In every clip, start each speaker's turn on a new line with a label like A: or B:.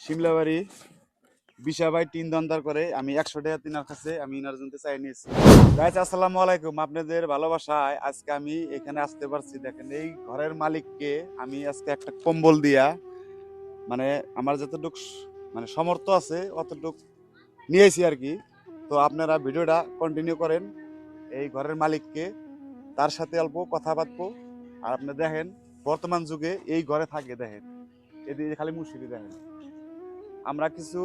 A: শিমলাবাড়ি বিশাবাই 3 দন্তার করে আমি 100 টাকা তিনার কাছে আমি ইনার জন্য চাই নিয়েছি। গাইস আসসালামু আলাইকুম, আপনাদের ভালোবাসায় আজকে আমি এখানে আসতে পারছি। দেখেন এই ঘরের মালিককে আমি আজকে একটা কম্বল দিয়া মানে আমার যতটুকু মানে সমর্থ আছে অতটুকু নিয়েছি আর কি। তো আপনারা ভিডিওটা কন্টিনিউ করেন। এই ঘরের মালিককে তার সাথে অল্প কথা বাঁধবো। আর আপনি দেখেন বর্তমান যুগে এই ঘরে থাকে, দেখেন এদিকে খালি মুশকিল। দেখেন আমরা কিছু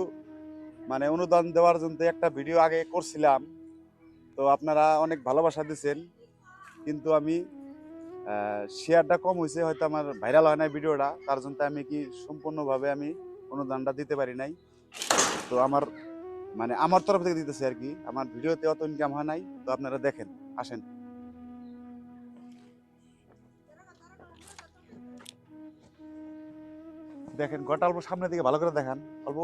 A: মানে অনুদান দেওয়ার জন্য একটা ভিডিও আগে করছিলাম, তো আপনারা অনেক ভালোবাসা দিচ্ছেন, কিন্তু আমি শেয়ারটা কম হয়েছে, হয়তো আমার ভাইরাল হয় নাই ভিডিওটা, তার জন্য আমি কি সম্পূর্ণভাবে আমি অনুদানটা দিতে পারি নাই। তো আমার মানে আমার তরফ থেকে দিতেছে আর কি, আমার ভিডিওতে অত ইনকাম হয় নাই। তো আপনারা দেখেন, আসেন দেখেন ঘরটা অল্প সামনের দিকে ভালো করে দেখান, অল্প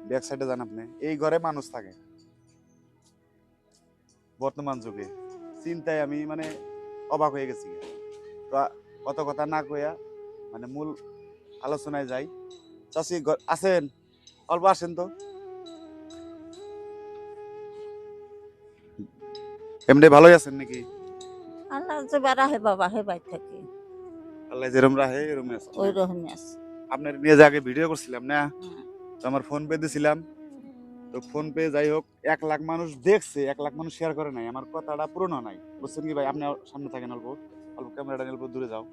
A: ব্যাক সাইডে যান। আপনি এই ঘরে মানুষ থাকে বর্তমান যুগে, চিন্তায় আমি মানে অবাক হয়ে গেছি। তো কত কথা না কইয়া মানে মূল আলোচনায় যাই। চাষি আছেন, অল্প আসেন তো। এমনি ভালোই আছেন নাকি?
B: আল্লাহ যে বেড়া হে বাবা হে বাই থাকি
A: আল্লাহ যেরম রাহে এরমই আছে
B: ওই
A: না?
B: রকমই আছে।
A: আপনার নিয়ে যে আগে ভিডিও করছিলাম না,
B: হুম।
A: তো আমার ফোন পে দিছিলাম। তো ফোন পে যাই হোক 1 লাখ মানুষ দেখছে, 1 লাখ মানুষ শেয়ার করে নাই, আমার কথাটা পূরণ হয় নাই। বুঝছেন কি ভাই? আপনি সামনে থাকেন, অল্প অল্প ক্যামেরাটা নিয়ে অল্প দূরে যাও।